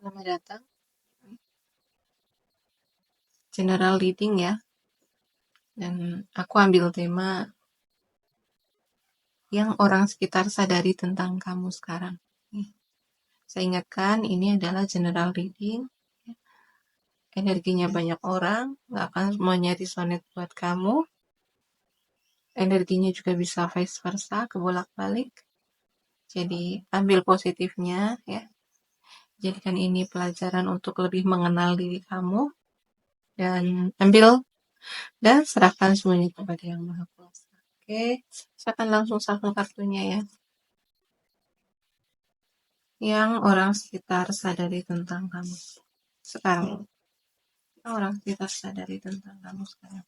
Selamat datang. General reading ya. Dan aku ambil tema yang orang sekitar sadari tentang kamu sekarang. Saya ingatkan ini adalah general reading. Energinya banyak orang, nggak akan semuanya resonate buat kamu. Energinya juga bisa vice versa, kebolak-balik. Jadi ambil positifnya ya. Jadikan ini pelajaran untuk lebih mengenal diri kamu. Dan ambil dan serahkan semuanya kepada Yang Maha Kuasa. Oke, saya akan langsung shuffle kartunya ya. Yang orang sekitar sadari tentang kamu sekarang. Orang sekitar sadari tentang kamu sekarang.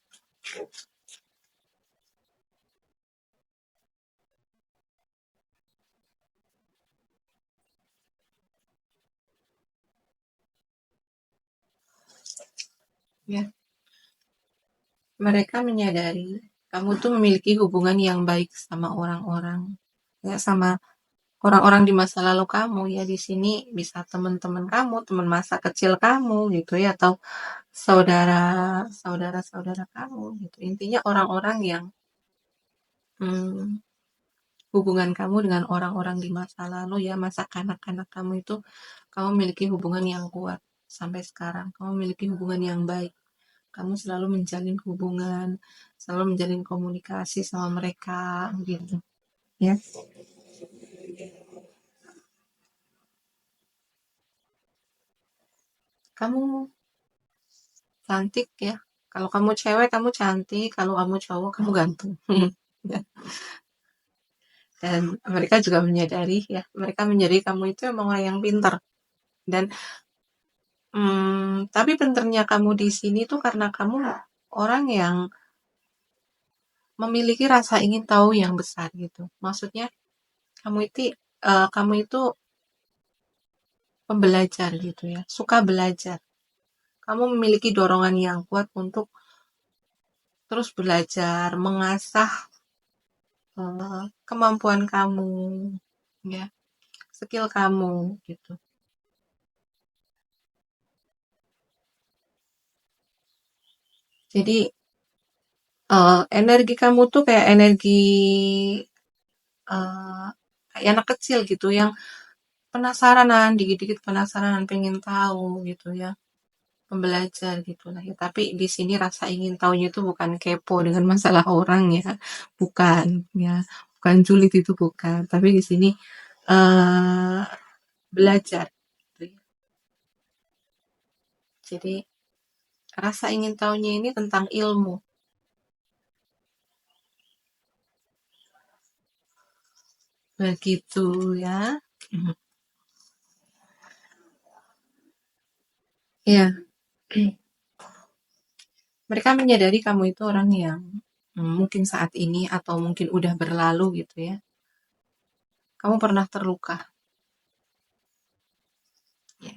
Ya, mereka menyadari kamu tuh memiliki hubungan yang baik sama orang-orang, ya sama orang-orang di masa lalu kamu ya. Di sini bisa teman-teman kamu, teman masa kecil kamu gitu ya, atau saudara kamu gitu. Intinya orang-orang yang hubungan kamu dengan orang-orang di masa lalu ya, masa kanak-kanak kamu itu kamu memiliki hubungan yang kuat sampai sekarang. Kamu memiliki hubungan yang baik. Kamu selalu menjalin hubungan, selalu menjalin komunikasi sama mereka gitu. Ya. Kamu cantik ya. Kalau kamu cewek kamu cantik, kalau kamu cowok kamu ganteng. Ya. Dan mereka juga menyadari ya, mereka menyadari kamu itu emang orang yang pintar. Dan tapi pinternya kamu di sini tuh karena kamu orang yang memiliki rasa ingin tahu yang besar gitu. Maksudnya kamu itu pembelajar gitu ya, suka belajar. Kamu memiliki dorongan yang kuat untuk terus belajar, mengasah kemampuan kamu, ya, skill kamu gitu. Jadi energi kamu tuh kayak energi uh, kayak anak kecil gitu yang penasaranan, dikit-dikit penasaranan, pengen tahu gitu ya, pembelajar gitu lah ya. Tapi di sini rasa ingin tahunya itu bukan kepo dengan masalah orang ya, bukan ya, bukan julid itu bukan. Tapi di sini uh, belajar. Gitu ya. Jadi rasa ingin tahunya ini tentang ilmu. Begitu ya. Ya, mereka menyadari kamu itu orang yang mungkin saat ini atau mungkin udah berlalu gitu ya. Kamu pernah terluka. Ya.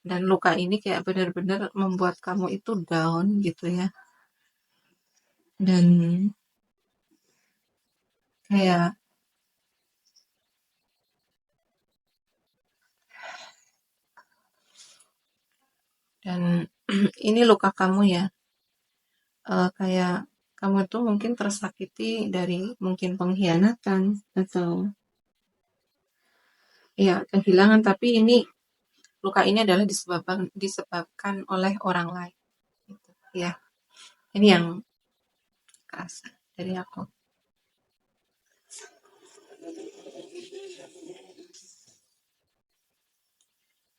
Dan luka ini kayak benar-benar membuat kamu itu down gitu ya. Dan kayak dan ini luka kamu ya. Kayak kamu tuh mungkin tersakiti dari mungkin pengkhianatan atau ya kehilangan, tapi ini luka ini adalah disebabkan oleh orang lain gitu. Ya, ini yang kerasa dari aku.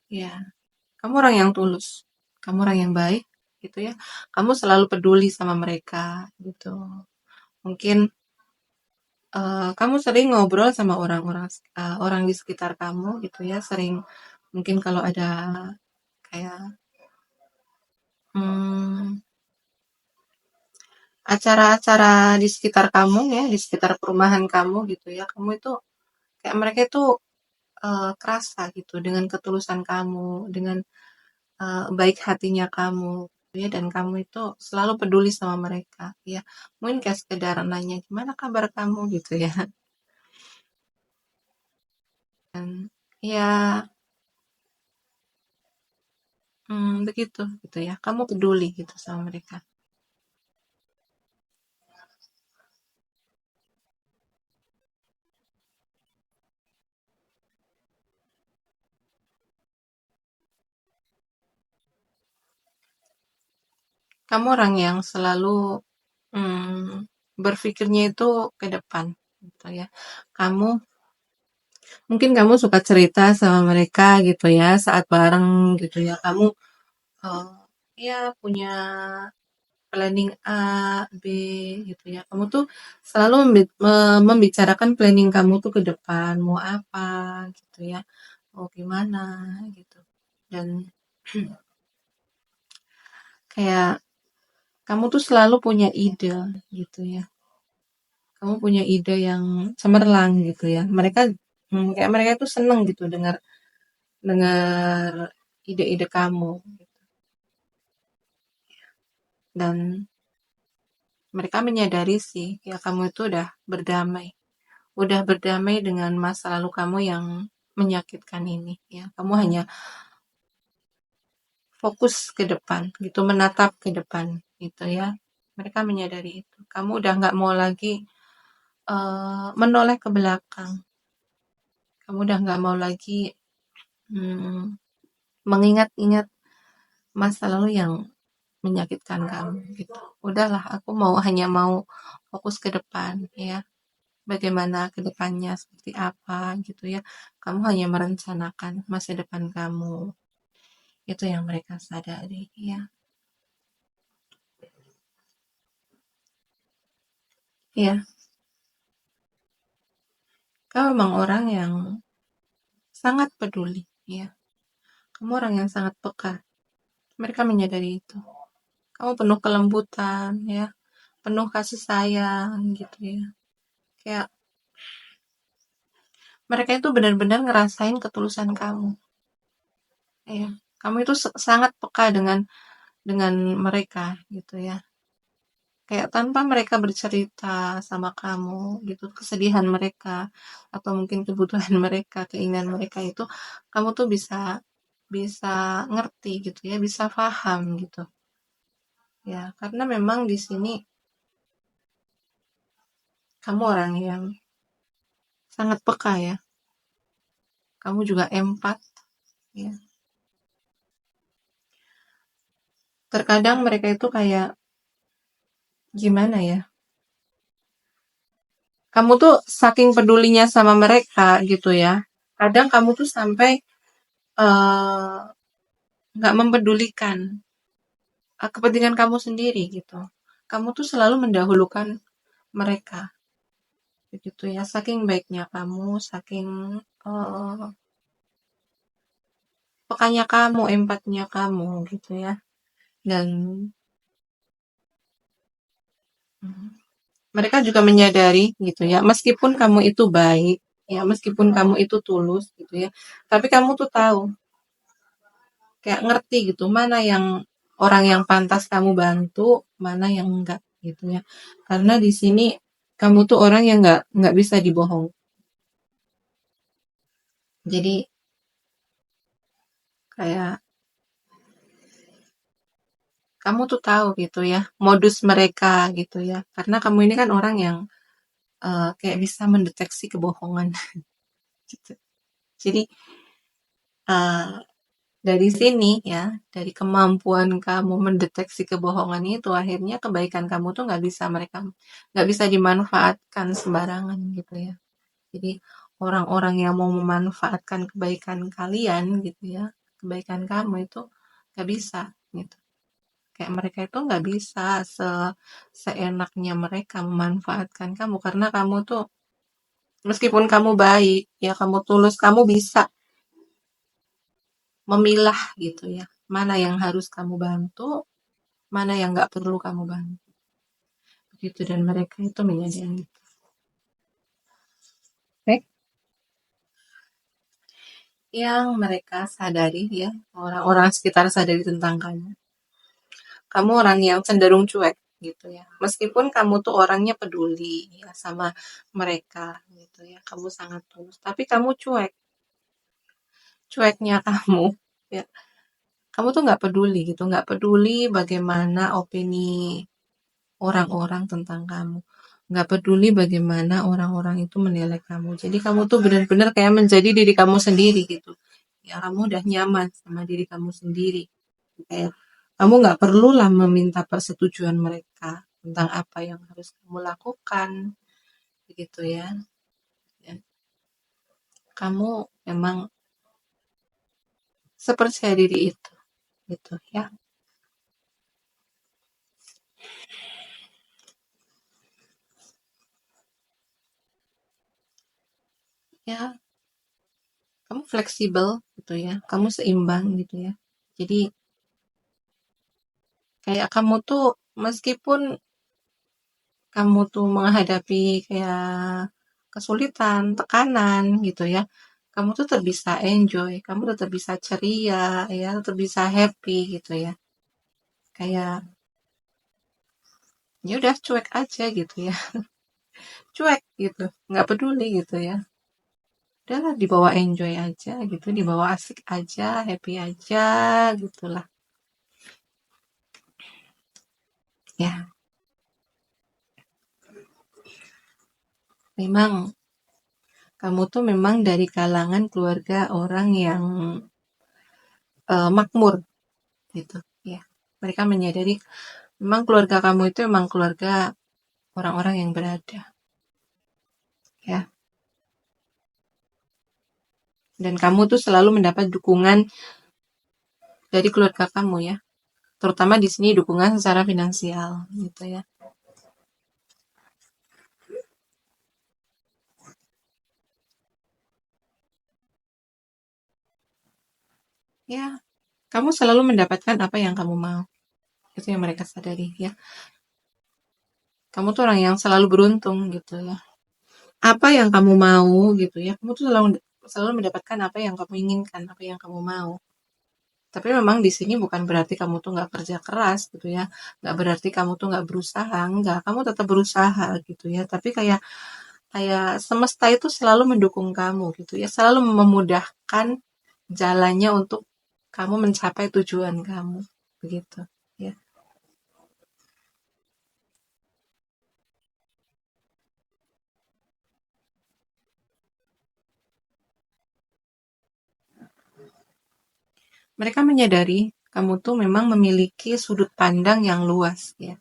Ya, kamu orang yang tulus, kamu orang yang baik gitu ya. Kamu selalu peduli sama mereka gitu. Mungkin kamu sering ngobrol sama orang-orang orang di sekitar kamu gitu ya, sering mungkin kalau ada kayak hmm, acara-acara di sekitar kamu ya, di sekitar perumahan kamu gitu ya, kamu itu kayak mereka itu kerasa gitu dengan ketulusan kamu, dengan baik hatinya kamu gitu ya, dan kamu itu selalu peduli sama mereka ya. Mungkin kayak sekedar nanya gimana kabar kamu gitu ya. Dan ya begitu gitu ya, kamu peduli gitu sama mereka. Kamu orang yang selalu, berpikirnya itu ke depan gitu ya. Kamu Mungkin kamu suka cerita sama mereka gitu ya, saat bareng gitu ya, kamu, eee, ya punya planning A, B gitu ya. Kamu tuh selalu membicarakan planning kamu tuh ke depan, mau apa gitu ya, mau gimana gitu. Dan kayak kamu tuh selalu punya ide gitu ya. Kamu punya ide yang cemerlang gitu ya. Kayak mereka tuh seneng gitu dengar dengar ide-ide kamu gitu. Dan mereka menyadari sih, ya kamu itu udah berdamai dengan masa lalu kamu yang menyakitkan ini, ya. Kamu hanya fokus ke depan, gitu, menatap ke depan, gitu ya. Mereka menyadari itu. Kamu udah nggak mau lagi menoleh ke belakang. Kamu udah nggak mau lagi hmm, mengingat-ingat masa lalu yang menyakitkan kamu, gitu. Udahlah, aku hanya mau fokus ke depan, ya. Bagaimana ke depannya seperti apa gitu ya. Kamu hanya merencanakan masa depan kamu. Itu yang mereka sadari ya. Iya, kamu memang orang yang sangat peduli ya. Kamu orang yang sangat peka. Mereka menyadari itu. Kamu penuh kelembutan ya, penuh kasih sayang gitu ya. Kayak mereka itu benar-benar ngerasain ketulusan kamu ya. Kamu itu sangat peka dengan mereka gitu ya. Kayak tanpa mereka bercerita sama kamu gitu, kesedihan mereka atau mungkin kebutuhan mereka, keinginan mereka itu kamu tuh bisa bisa ngerti gitu ya, bisa paham gitu. Ya, karena memang di sini kamu orang yang sangat peka ya. Kamu juga empat ya. Terkadang mereka itu kayak gimana ya? Kamu tuh saking pedulinya sama mereka gitu ya. Kadang kamu tuh sampai eh, nggak mempedulikan kepentingan kamu sendiri gitu. Kamu tuh selalu mendahulukan mereka, begitu ya. Saking baiknya kamu, saking uh, pekanya kamu, empatnya kamu, gitu ya. Dan mm, mereka juga menyadari, gitu ya. Meskipun kamu itu baik, ya, meskipun kamu itu tulus, gitu ya. Tapi kamu tuh tahu, kayak ngerti gitu, mana yang orang yang pantas kamu bantu, mana yang enggak, gitu ya. Karena di sini kamu tuh orang yang nggak bisa dibohong. Jadi kayak kamu tuh tahu gitu ya, modus mereka gitu ya. Karena kamu ini kan orang yang kayak bisa mendeteksi kebohongan gitu. Jadi eh, dari sini ya, dari kemampuan kamu mendeteksi kebohongan itu, akhirnya kebaikan kamu tuh nggak bisa dimanfaatkan sembarangan gitu ya. Jadi orang-orang yang mau memanfaatkan kebaikan kalian gitu ya, kebaikan kamu itu nggak bisa gitu. Kayak mereka itu nggak bisa seenaknya mereka memanfaatkan kamu karena kamu tuh meskipun kamu baik, ya kamu tulus, kamu bisa memilah gitu ya. Mana yang harus kamu bantu, mana yang nggak perlu kamu bantu. Begitu dan mereka itu menyadari. Baik, yang mereka sadari ya, orang-orang sekitar sadari tentang kamu. Kamu orang yang cenderung cuek gitu ya. Meskipun kamu tuh orangnya peduli ya sama mereka gitu ya. Kamu sangat tulus, tapi kamu cuek. Cueknya kamu ya. kamu tuh nggak peduli gitu, nggak peduli bagaimana opini orang-orang tentang kamu. Nggak peduli bagaimana orang-orang itu menilai kamu. Jadi kamu tuh benar-benar kayak menjadi diri kamu sendiri gitu. Ya kamu udah nyaman sama diri kamu sendiri. Kayak kamu nggak perlulah meminta persetujuan mereka tentang apa yang harus kamu lakukan, gitu ya. Ya, kamu memang sepercaya diri itu, gitu ya. Ya, kamu fleksibel gitu ya. Kamu seimbang gitu ya. Jadi kayak kamu tuh meskipun kamu tuh menghadapi kayak kesulitan, tekanan gitu ya. Kamu tuh tetap bisa enjoy, kamu tetap bisa ceria ya, tetap bisa happy gitu ya. Kayak ya udah cuek aja gitu ya. Cuek gitu, nggak peduli gitu ya. Udahlah dibawa enjoy aja gitu, dibawa asik aja, happy aja gitulah. Ya, memang kamu tuh memang dari kalangan keluarga orang yang makmur gitu ya. Mereka menyadari memang keluarga kamu itu memang keluarga orang-orang yang berada ya. Dan kamu tuh selalu mendapat dukungan dari keluarga kamu ya. Terutama di sini dukungan secara finansial gitu ya. Ya, kamu selalu mendapatkan apa yang kamu mau. Itu yang mereka sadari ya. Kamu tuh orang yang selalu beruntung gitu ya. Apa yang kamu mau gitu ya. Kamu tuh selalu selalu mendapatkan apa yang kamu inginkan, apa yang kamu mau. Tapi memang di sini bukan berarti kamu tuh nggak kerja keras gitu ya. Nggak berarti kamu tuh nggak berusaha. Nggak, kamu tetap berusaha gitu ya. Tapi kayak kayak semesta itu selalu mendukung kamu gitu ya. Selalu memudahkan jalannya untuk kamu mencapai tujuan kamu. Begitu ya. Mereka menyadari kamu tuh memang memiliki sudut pandang yang luas ya.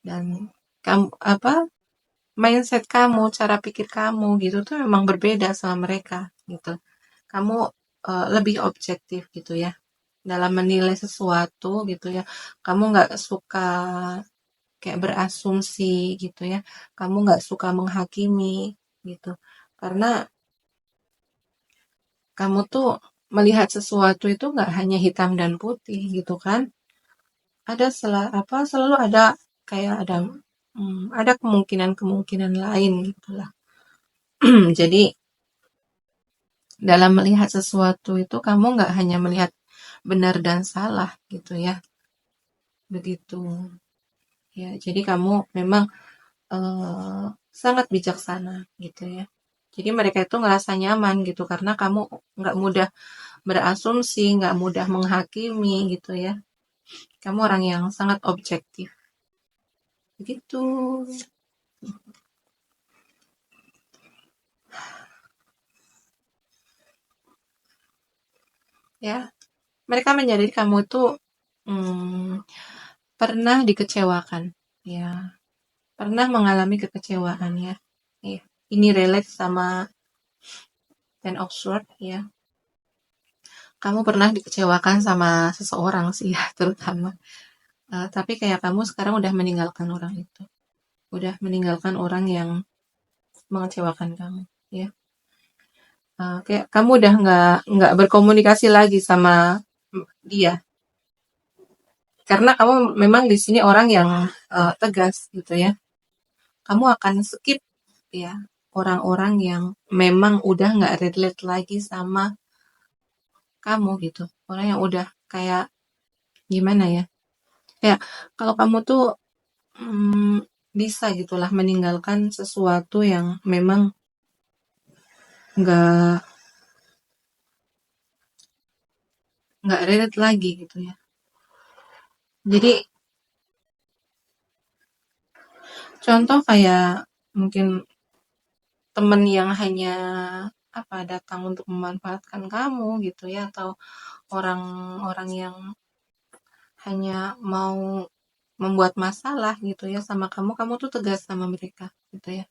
Dan kamu apa mindset kamu, cara pikir kamu gitu tuh memang berbeda sama mereka gitu. Kamu lebih objektif gitu ya dalam menilai sesuatu gitu ya. Kamu nggak suka kayak berasumsi gitu ya. Kamu nggak suka menghakimi gitu. Karena kamu tuh melihat sesuatu itu nggak hanya hitam dan putih gitu kan. Ada selalu ada kayak ada kemungkinan-kemungkinan lain gitulah. Jadi dalam melihat sesuatu itu kamu nggak hanya melihat benar dan salah gitu ya. Begitu. Ya, jadi kamu memang eh, sangat bijaksana gitu ya. Jadi mereka itu ngerasa nyaman gitu karena kamu nggak mudah berasumsi, nggak mudah menghakimi gitu ya. Kamu orang yang sangat objektif. Begitu ya. Mereka menyadari kamu itu hmm, pernah dikecewakan ya. Pernah mengalami kekecewaan ya. Iya. Ini relate sama Ten of Swords ya. Kamu pernah dikecewakan sama seseorang sih ya, terutama. Tapi kayak kamu sekarang udah meninggalkan orang itu. Udah meninggalkan orang yang mengecewakan kamu ya. Kayak kamu udah nggak berkomunikasi lagi sama dia karena kamu memang di sini orang yang tegas gitu ya. Kamu akan skip ya orang-orang yang memang udah nggak relate lagi sama kamu gitu. Orang yang udah kayak gimana ya? Kayak kalau kamu tuh bisa gitulah meninggalkan sesuatu yang memang nggak nggak relate lagi gitu ya. Jadi contoh kayak mungkin temen yang hanya datang untuk memanfaatkan kamu gitu ya, atau orang-orang yang hanya mau membuat masalah gitu ya sama kamu, kamu tuh tegas sama mereka gitu ya.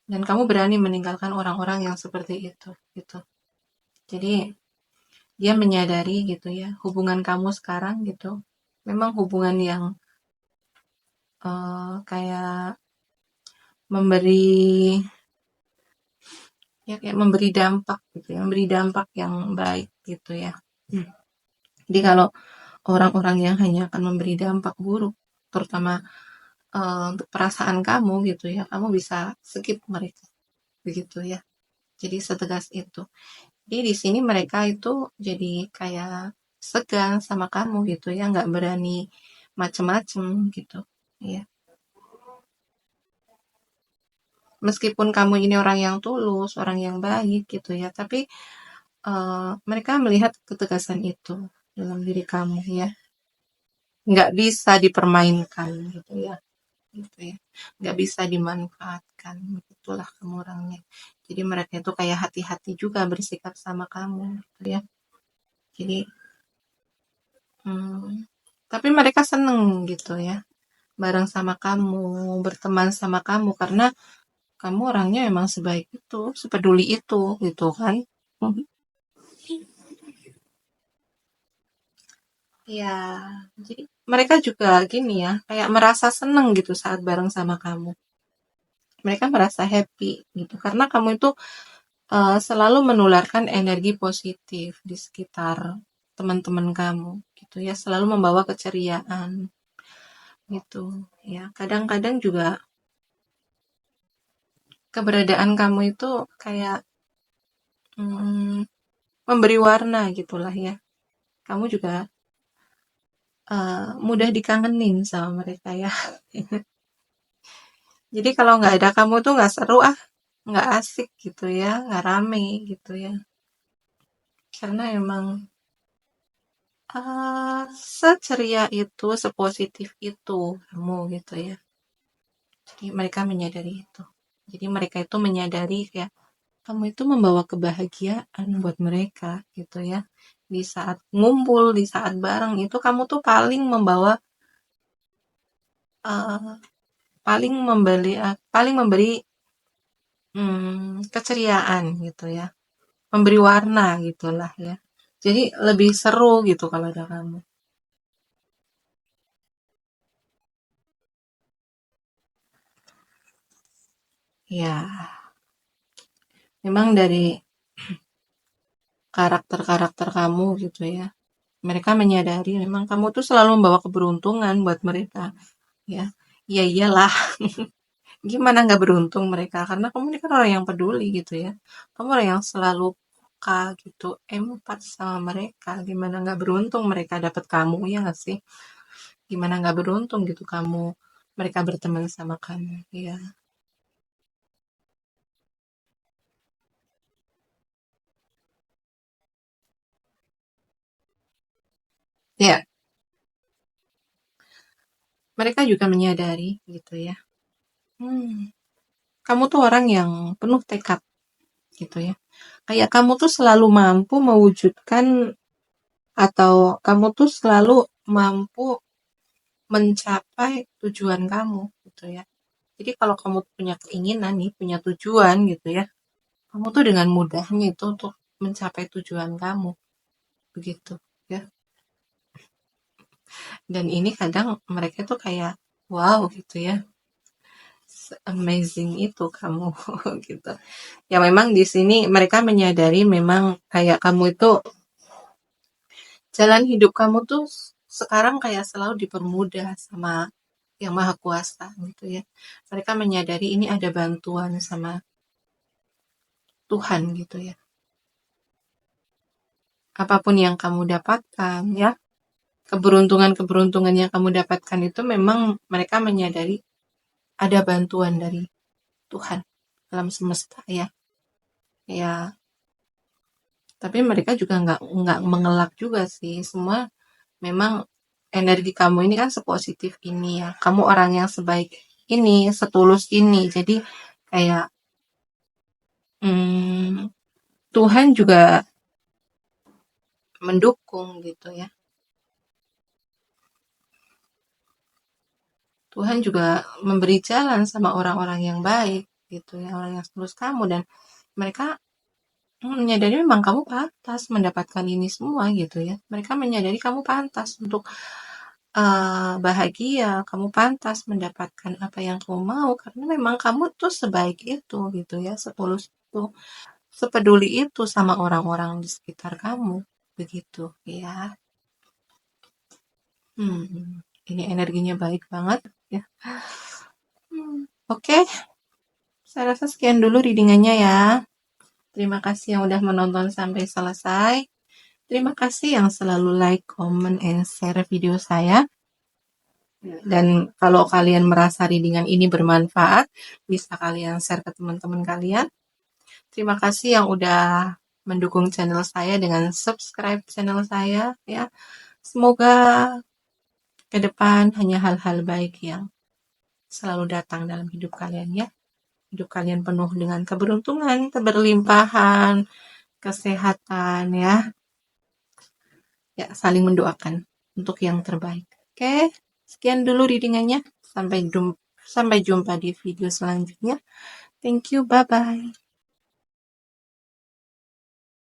Dan kamu berani meninggalkan orang-orang yang seperti itu gitu. Jadi dia menyadari gitu ya, hubungan kamu sekarang gitu memang hubungan yang kayak memberi kayak memberi dampak gitu ya, memberi dampak yang baik gitu ya. Hmm. Jadi kalau orang-orang yang hanya akan memberi dampak buruk, terutama untuk perasaan kamu gitu ya, kamu bisa skip mereka begitu ya. Jadi setegas itu. Jadi di sini mereka itu jadi kayak segan sama kamu gitu ya, nggak berani macem-macem gitu ya. Meskipun kamu ini orang yang tulus, orang yang baik gitu ya, tapi mereka melihat ketegasan itu dalam diri kamu ya, nggak bisa dipermainkan gitu ya, gitu ya, nggak bisa dimanfaatkan, itulah kamu orangnya. Jadi mereka itu kayak hati-hati juga bersikap sama kamu gitu ya. Jadi hmm, tapi mereka seneng gitu ya bareng sama kamu, berteman sama kamu, karena kamu orangnya emang sebaik itu, sepeduli itu gitu kan. Ya, jadi mereka juga gini ya, kayak merasa seneng gitu saat bareng sama kamu. Mereka merasa happy gitu karena kamu itu selalu menularkan energi positif di sekitar teman-teman kamu gitu ya, selalu membawa keceriaan gitu ya. Kadang-kadang juga keberadaan kamu itu kayak mm, memberi warna gitulah ya. Kamu juga mudah dikangenin sama mereka ya. Jadi kalau nggak ada kamu tuh nggak seru nggak asik gitu ya, nggak rame gitu ya. Karena emang seceria itu, sepositif itu kamu gitu ya. Jadi mereka menyadari itu. Jadi mereka itu menyadari ya, kamu itu membawa kebahagiaan buat mereka gitu ya. Di saat ngumpul, di saat bareng itu kamu tuh uh, paling memberi keceriaan gitu ya. Memberi warna gitulah ya. Jadi lebih seru gitu kalau ada kamu. Ya, memang dari karakter-karakter kamu gitu ya. Mereka menyadari memang kamu tuh selalu membawa keberuntungan buat mereka ya. Iya iyalah, gimana nggak beruntung mereka, karena kamu ini kan orang yang peduli gitu ya. Kamu orang yang selalu peka gitu, empat sama mereka. Gimana nggak beruntung mereka dapat kamu ya nggak sih? Gimana nggak beruntung gitu kamu mereka berteman sama kamu ya. Ya, mereka juga menyadari gitu ya. Hmm, kamu tuh orang yang penuh tekad gitu ya. Kayak kamu tuh selalu mampu mewujudkan, atau kamu tuh selalu mampu mencapai tujuan kamu gitu ya. Jadi kalau kamu punya keinginan nih, punya tujuan gitu ya, kamu tuh dengan mudahnya itu untuk mencapai tujuan kamu begitu ya. Dan ini kadang mereka tuh kayak wow gitu ya, amazing itu kamu gitu. Ya memang di sini mereka menyadari memang kayak kamu itu jalan hidup kamu tuh sekarang kayak selalu dipermudah sama yang maha kuasa gitu ya. Mereka menyadari ini ada bantuan sama Tuhan gitu ya. Apapun yang kamu dapatkan ya, keberuntungan-keberuntungan yang kamu dapatkan itu memang mereka menyadari ada bantuan dari Tuhan alam semesta ya. Ya, Tapi mereka juga nggak mengelak juga sih. Semua memang energi kamu ini kan sepositif ini ya. Kamu orang yang sebaik ini, setulus ini. Jadi kayak hmm, Tuhan juga mendukung gitu ya. Tuhan juga memberi jalan sama orang-orang yang baik gitu ya, orang yang setulus kamu, dan mereka menyadari memang kamu pantas mendapatkan ini semua gitu ya. Mereka menyadari kamu pantas untuk bahagia, kamu pantas mendapatkan apa yang kamu mau karena memang kamu tuh sebaik itu gitu ya, setulus itu, sepeduli itu sama orang-orang di sekitar kamu begitu ya. Ini energinya baik banget ya. Oke, saya rasa sekian dulu readingannya ya. Terima kasih yang udah menonton sampai selesai. Terima kasih yang selalu like, comment, and share video saya. Dan kalau kalian merasa readingan ini bermanfaat, bisa kalian share ke teman-teman kalian. Terima kasih yang udah mendukung channel saya dengan subscribe channel saya ya. Semoga ke depan hanya hal-hal baik yang selalu datang dalam hidup kalian ya. Hidup kalian penuh dengan keberuntungan, keberlimpahan, kesehatan ya. Ya, saling mendoakan untuk yang terbaik. Oke, sekian dulu readingannya. Sampai jumpa di video selanjutnya. Thank you, bye-bye.